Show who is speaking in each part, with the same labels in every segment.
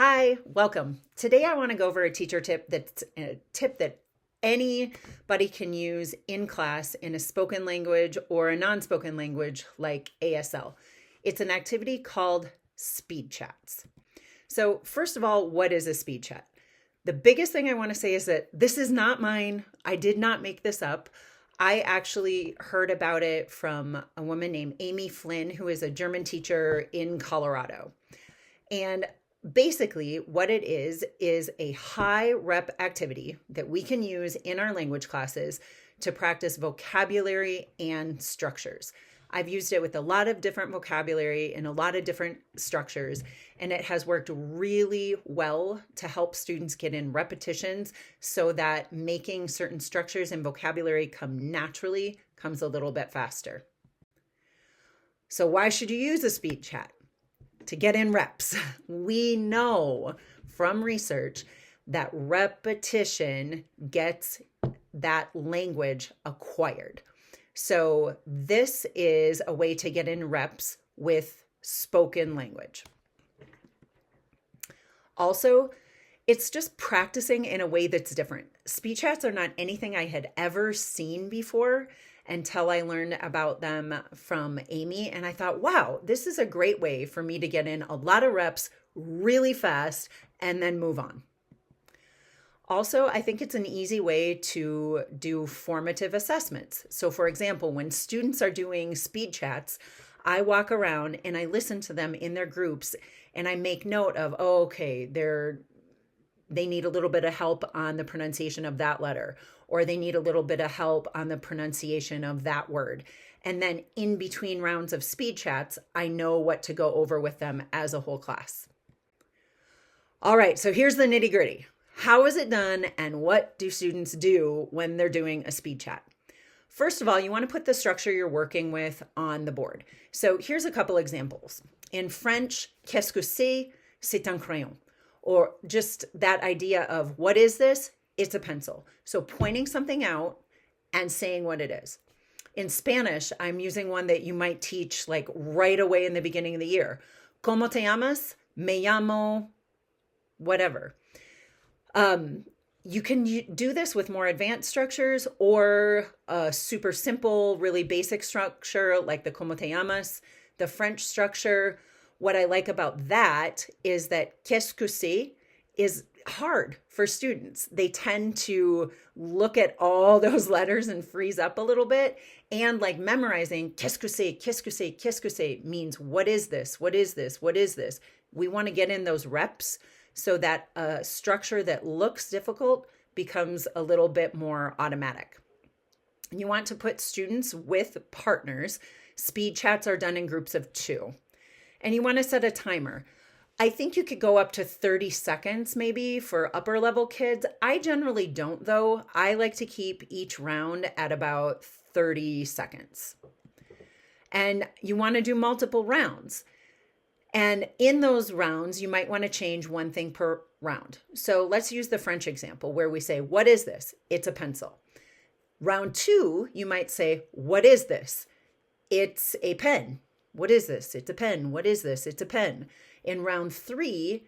Speaker 1: Hi, welcome. Today I want to go over a teacher tip that's a tip that anybody can use in class in a spoken language or a non-spoken language like ASL. It's an activity called speed chats. So first of all, what is a speed chat? The biggest thing I want to say is that this is not mine. I did not make this up. I actually heard about it from a woman named Amy Flynn, who is a German teacher in Colorado. And basically, what it is a high rep activity that we can use in our language classes to practice vocabulary and structures. I've used it with a lot of different vocabulary and a lot of different structures, and it has worked really well to help students get in repetitions so that making certain structures and vocabulary come naturally comes a little bit faster. So why should you use a speed chat? To get in reps. We know from research that repetition gets that language acquired. So this is a way to get in reps with spoken language. Also, it's just practicing in a way that's different. Speed chats are not anything I had ever seen before until I learned about them from Amy. And I thought, wow, this is a great way for me to get in a lot of reps really fast and then move on. Also, I think it's an easy way to do formative assessments. So for example, when students are doing speed chats, I walk around and I listen to them in their groups and I make note of, oh, okay, they need a little bit of help on the pronunciation of that letter, or they need a little bit of help on the pronunciation of that word. And then in between rounds of speed chats, I know what to go over with them as a whole class. All right, so here's the nitty gritty. How is it done and what do students do when they're doing a speed chat? First of all, you want to put the structure you're working with on the board. So here's a couple examples. In French, qu'est-ce que c'est? C'est un crayon. Or just that idea of what is this? It's a pencil. So pointing something out and saying what it is. In Spanish, I'm using one that you might teach like right away in the beginning of the year. ¿Cómo te llamas? Me llamo whatever. You can do this with more advanced structures or a super simple, really basic structure like the ¿Cómo te llamas? The French structure. What I like about that is that qu'est-ce que c'est is hard for students. They tend to look at all those letters and freeze up a little bit. And like memorizing qu'est-ce que c'est, qu'est-ce que c'est, qu'est-ce que c'est means what is this, what is this, what is this? We want to get in those reps so that a structure that looks difficult becomes a little bit more automatic. You want to put students with partners. Speed chats are done in groups of 2. And you want to set a timer. I think you could go up to 30 seconds maybe for upper level kids. I generally don't though. I like to keep each round at about 30 seconds. And you want to do multiple rounds. And in those rounds, you might want to change one thing per round. So let's use the French example where we say, what is this? It's a pencil. Round 2, you might say, what is this? It's a pen. What is this? It's a pen. What is this? It's a pen. In round 3,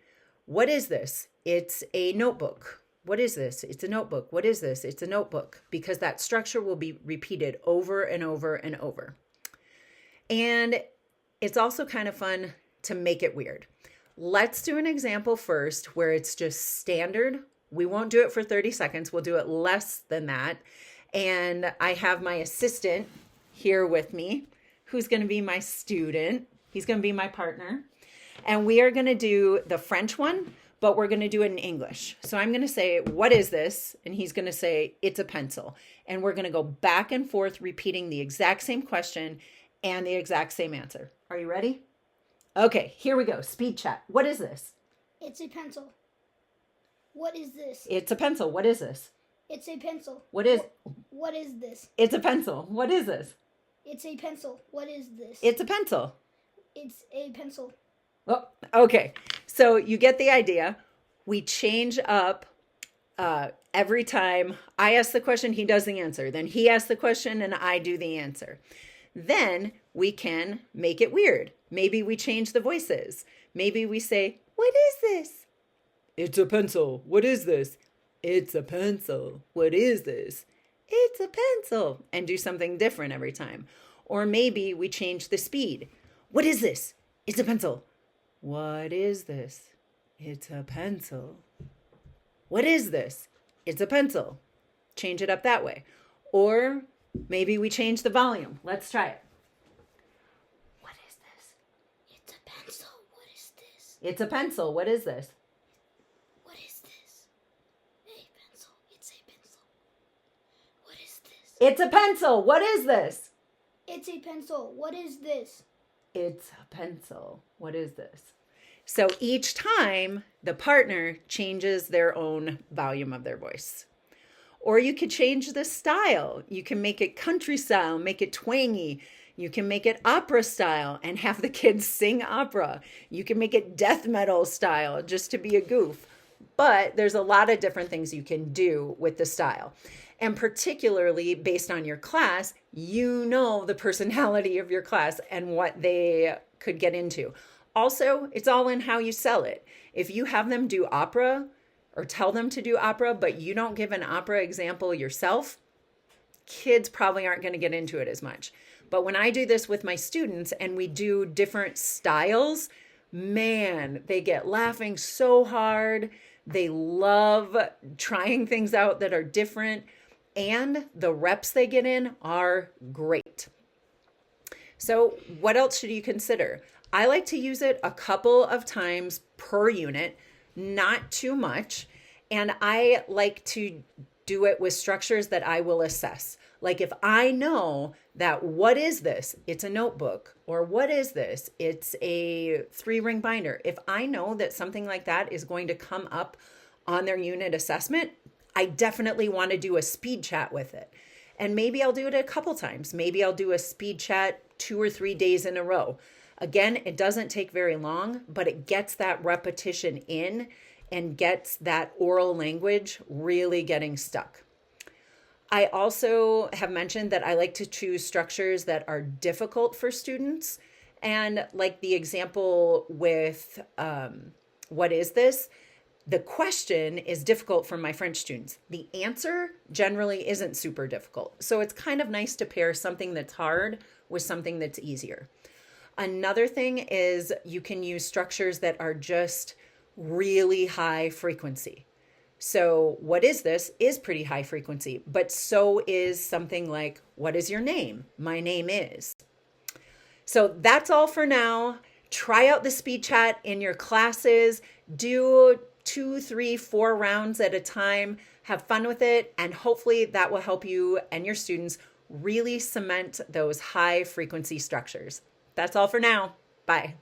Speaker 1: what is this? It's a notebook. What is this? It's a notebook. What is this? It's a notebook. Because that structure will be repeated over and over and over. And it's also kind of fun to make it weird. Let's do an example first where it's just standard. We won't do it for 30 seconds. We'll do it less than that. And I have my assistant here with me, who's going to be my student. He's going to be my partner. And we are going to do the French one, but we're going to do it in English. So I'm going to say, what is this? And he's going to say, it's a pencil. And we're going to go back and forth repeating the exact same question and the exact same answer. Are you ready? Okay, here we go. Speed chat. What is this?
Speaker 2: It's a pencil. What is this?
Speaker 1: It's a pencil. What is this?
Speaker 2: It's a pencil.
Speaker 1: What is
Speaker 2: this?
Speaker 1: It's a pencil. What is this?
Speaker 2: It's a pencil. What is this?
Speaker 1: It's a pencil.
Speaker 2: It's a pencil.
Speaker 1: Oh, okay. So you get the idea. We change up every time I ask the question, he does the answer. Then he asks the question and I do the answer. Then we can make it weird. Maybe we change the voices. Maybe we say, what is this? It's a pencil. What is this? It's a pencil. What is this? It's a pencil. And do something different every time. Or maybe we change the speed. What is this? It's a pencil. What is this? It's a pencil. What is this? It's a pencil. Change it up that way. Or maybe we change the volume. Let's try it. What is this?
Speaker 2: It's a pencil. What is this?
Speaker 1: It's a pencil. What is this?
Speaker 2: What is this? A pencil. It's a pencil. What is this?
Speaker 1: It's a pencil. What is this?
Speaker 2: It's a pencil. What is this?
Speaker 1: It's a pencil. What is this? So each time the partner changes their own volume of their voice. Or you could change the style. You can make it country style, make it twangy. You can make it opera style and have the kids sing opera. You can make it death metal style just to be a goof. But there's a lot of different things you can do with the style. And particularly based on your class, you know the personality of your class and what they could get into. Also, it's all in how you sell it. If you have them do opera or tell them to do opera, but you don't give an opera example yourself, kids probably aren't going to get into it as much. But when I do this with my students and we do different styles, man, they get laughing so hard. They love trying things out that are different, and the reps they get in are great. So what else should you consider? I like to use it a couple of times per unit, not too much. And I like to do it with structures that I will assess. Like if I know that what is this? It's a notebook. Or what is this? It's a 3-ring binder. If I know that something like that is going to come up on their unit assessment, I definitely want to do a speed chat with it. And maybe I'll do it a couple times. Maybe I'll do a speed chat 2 or 3 days in a row. Again, it doesn't take very long, but it gets that repetition in and gets that oral language really getting stuck. I also have mentioned that I like to choose structures that are difficult for students. And like the example with what is this? The question is difficult for my French students. The answer generally isn't super difficult. So it's kind of nice to pair something that's hard with something that's easier. Another thing is you can use structures that are just really high frequency. So what is this is pretty high frequency, but so is something like, what is your name? My name is. So that's all for now. Try out the speed chat in your classes. Do 2, 3, 4 rounds at a time. Have fun with it. And hopefully that will help you and your students really cement those high frequency structures. That's all for now. Bye.